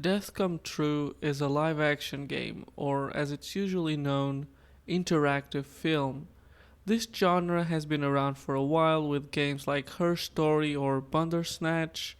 Death Come True is a live action game, or as it's usually known, interactive film. This genre has been around for a while with games like Her Story or Bandersnatch,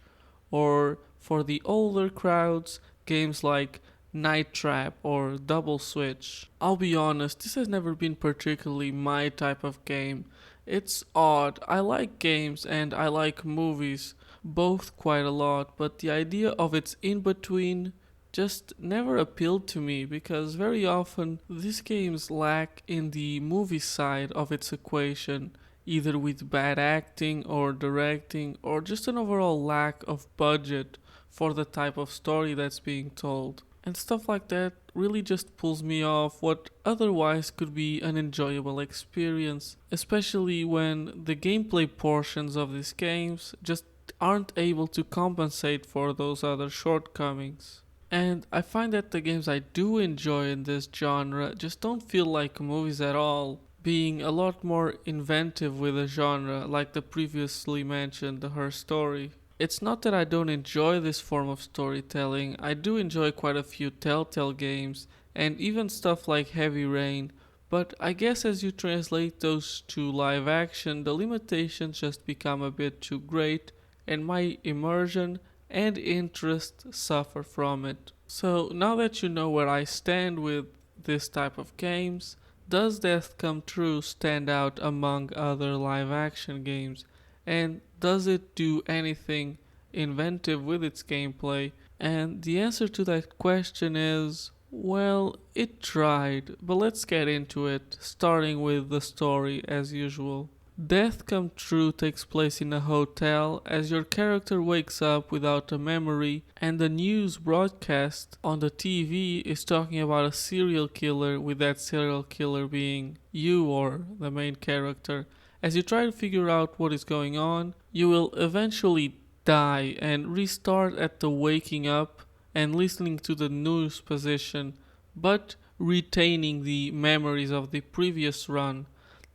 or for the older crowds, games like Night Trap or Double Switch. I'll be honest, this has never been particularly my type of game. It's odd. I like games and I like movies, both quite a lot, but the idea of its in between just never appealed to me because very often these games lack in the movie side of its equation, either with bad acting or directing or just an overall lack of budget for the type of story that's being told. And stuff like that really just pulls me off what otherwise could be an enjoyable experience, especially when the gameplay portions of these games just aren't able to compensate for those other shortcomings. And I find that the games I do enjoy in this genre just don't feel like movies at all, being a lot more inventive with the genre, like the previously mentioned Her Story. It's not that I don't enjoy this form of storytelling, I do enjoy quite a few Telltale games, and even stuff like Heavy Rain, but I guess as you translate those to live action, the limitations just become a bit too great, and my immersion and interest suffer from it. So now that you know where I stand with this type of games, does Death Come True stand out among other live action games? And does it do anything inventive with its gameplay? And the answer to that question is well, it tried, but let's get into it, starting with the story as usual. Death Come True takes place in a hotel as your character wakes up without a memory, and the news broadcast on the TV is talking about a serial killer, with that serial killer being you or the main character. As you try to figure out what is going on, you will eventually die and restart at the waking up and listening to the news position, but retaining the memories of the previous run.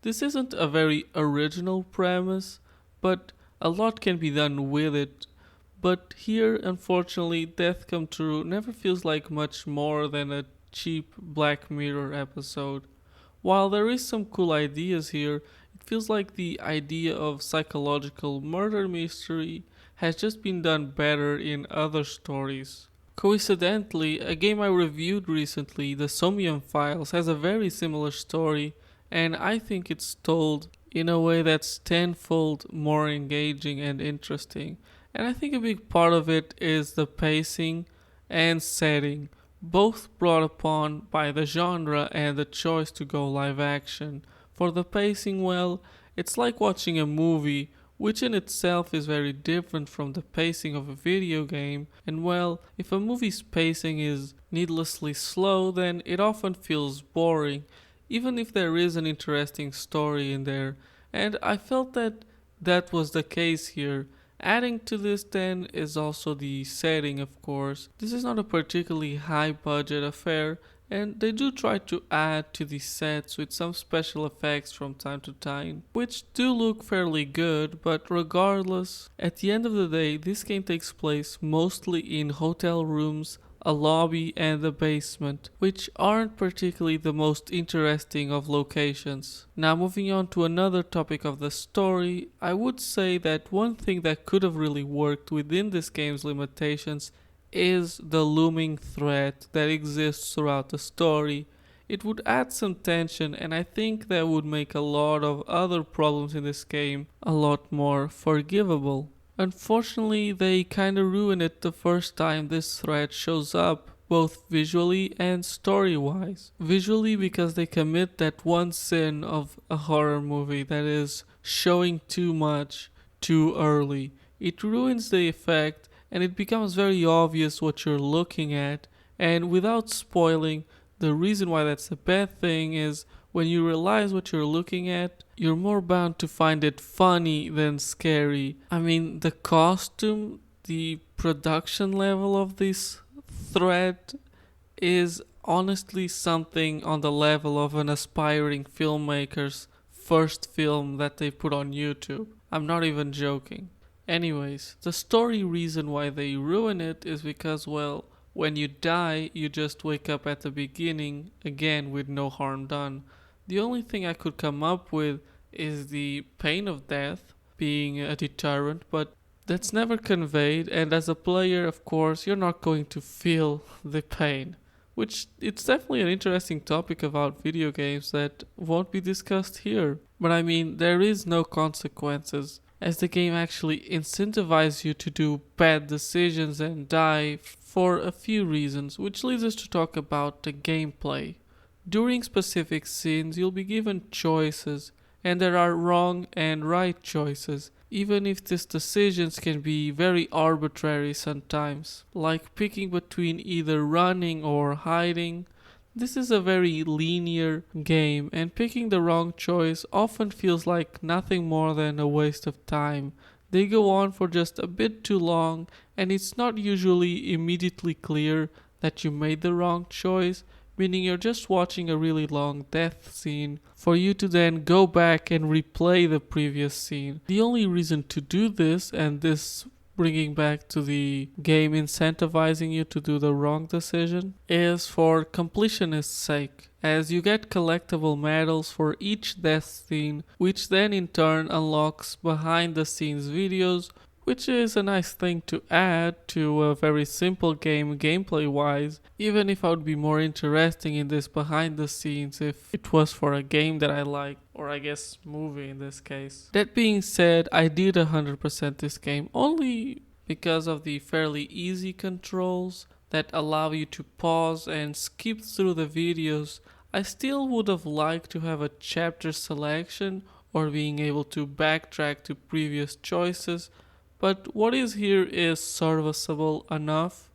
This isn't a very original premise, but a lot can be done with it. But here, unfortunately, Death Come True never feels like much more than a cheap Black Mirror episode. While there is some cool ideas here, it feels like the idea of psychological murder mystery has just been done better in other stories. Coincidentally, a game I reviewed recently, The Somium Files, has a very similar story, and I think it's told in a way that's tenfold more engaging and interesting. And I think a big part of it is the pacing and setting, both brought upon by the genre and the choice to go live action. For the pacing, well, it's like watching a movie, which in itself is very different from the pacing of a video game. And well, if a movie's pacing is needlessly slow, then it often feels boring, even if there is an interesting story in there. And I felt that that was the case here. Adding to this then is also the setting, of course. This is not a particularly high budget affair, and they do try to add to the sets with some special effects from time to time, which do look fairly good, but regardless, at the end of the day, this game takes place mostly in hotel rooms, a lobby, and a basement, which aren't particularly the most interesting of locations. Now, moving on to another topic of the story, I would say that one thing that could have really worked within this game's limitations is the looming threat that exists throughout the story. It would add some tension, and I think that would make a lot of other problems in this game a lot more forgivable. Unfortunately, they kinda ruin it the first time this threat shows up, both visually and story wise. Visually, because they commit that one sin of a horror movie, that is, showing too much too early. It ruins the effect, and it becomes very obvious what you're looking at, and without spoiling, the reason why that's a bad thing is when you realize what you're looking at, you're more bound to find it funny than scary. I mean, the costume, the production level of this threat is honestly something on the level of an aspiring filmmaker's first film that they put on YouTube. I'm not even joking. Anyways, the story reason why they ruin it is because, well, when you die, you just wake up at the beginning again with no harm done. The only thing I could come up with is the pain of death being a deterrent, but that's never conveyed, and as a player, of course, you're not going to feel the pain. Which it's definitely an interesting topic about video games that won't be discussed here. But I mean, there is no consequences, as the game actually incentivizes you to do bad decisions and die for a few reasons, which leads us to talk about the gameplay. During specific scenes, you'll be given choices, and there are wrong and right choices, even if these decisions can be very arbitrary sometimes, like picking between either running or hiding. This is a very linear game, and picking the wrong choice often feels like nothing more than a waste of time. They go on for just a bit too long, and it's not usually immediately clear that you made the wrong choice, meaning you're just watching a really long death scene for you to then go back and replay the previous scene. The only reason to do this, and this bringing back to the game incentivizing you to do the wrong decision, is for completionist's sake, as you get collectible medals for each death scene, which then in turn unlocks behind the scenes videos, which is a nice thing to add to a very simple game gameplay wise, even if I would be more interested in this behind the scenes if it was for a game that I like, or I guess movie in this case. That being said, I did 100% this game only because of the fairly easy controls that allow you to pause and skip through the videos. I still would have liked to have a chapter selection or being able to backtrack to previous choices, but what is here is serviceable enough.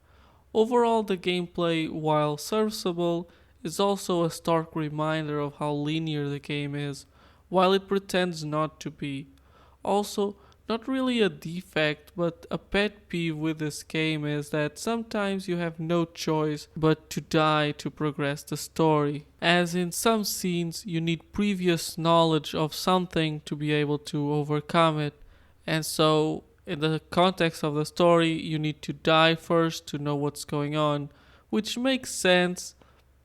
Overall, the gameplay, while serviceable, is also a stark reminder of how linear the game is, while it pretends not to be. Also, not really a defect, but a pet peeve with this game is that sometimes you have no choice but to die to progress the story. As in some scenes, you need previous knowledge of something to be able to overcome it, and so in the context of the story, you need to die first to know what's going on, which makes sense,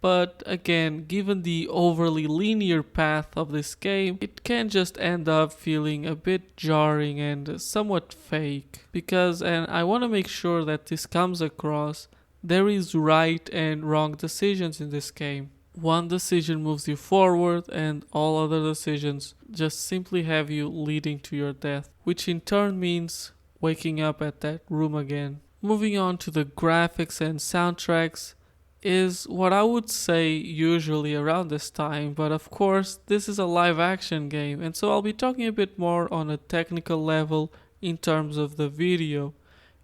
but again, given the overly linear path of this game, it can just end up feeling a bit jarring and somewhat fake. Because, and I want to make sure that this comes across, there is right and wrong decisions in this game. One decision moves you forward, and all other decisions just simply have you leading to your death, which in turn means waking up at that room again. Moving on to the graphics and soundtracks is what I would say usually around this time, but of course, this is a live action game, and so I'll be talking a bit more on a technical level in terms of the video.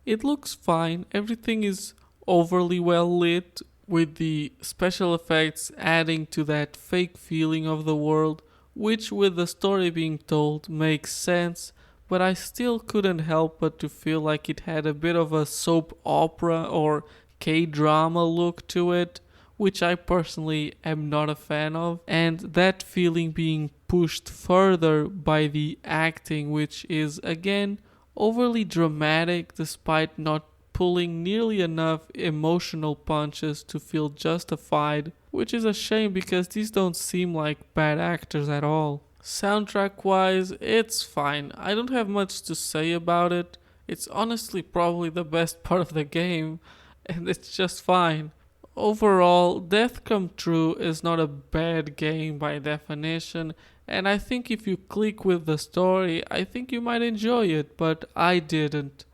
It looks fine, everything is overly well lit, with the special effects adding to that fake feeling of the world, which with the story being told makes sense, but I still couldn't help but to feel like it had a bit of a soap opera or K-drama look to it, which I personally am not a fan of, and that feeling being pushed further by the acting, which is again overly dramatic despite not pulling nearly enough emotional punches to feel justified, which is a shame because these don't seem like bad actors at all. Soundtrack wise, it's fine. I don't have much to say about it. It's honestly probably the best part of the game, and it's just fine. Overall, Death Come True is not a bad game by definition, and I think if you click with the story, I think you might enjoy it, but I didn't.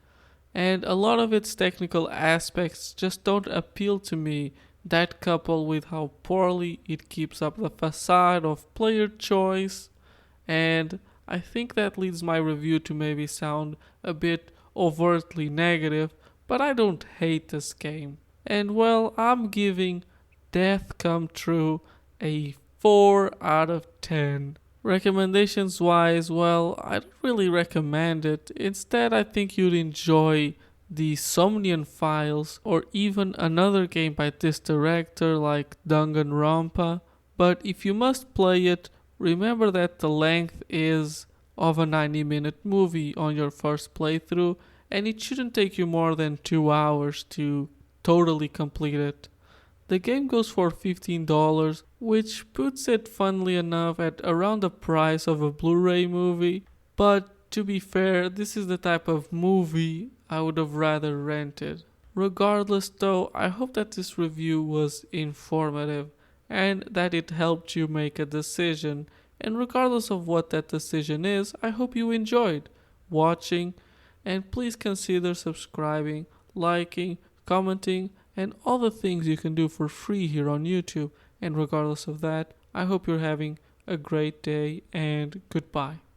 And a lot of its technical aspects just don't appeal to me, that coupled with how poorly it keeps up the facade of player choice, and I think that leads my review to maybe sound a bit overtly negative, but I don't hate this game. And well, I'm giving Death Come True a 4 out of 10. Recommendations wise, well, I don't really recommend it. Instead, I think you'd enjoy the Somnian Files or even another game by this director like Danganronpa. But if you must play it, remember that the length is of a 90-minute movie on your first playthrough, and it shouldn't take you more than 2 hours to totally complete it. The game goes for $15, which puts it funnily enough at around the price of a Blu-ray movie, but to be fair, this is the type of movie I would have rather rented. Regardless though, I hope that this review was informative and that it helped you make a decision. And regardless of what that decision is, I hope you enjoyed watching, and please consider subscribing, liking, commenting, and all the things you can do for free here on YouTube. And regardless of that, I hope you're having a great day and goodbye.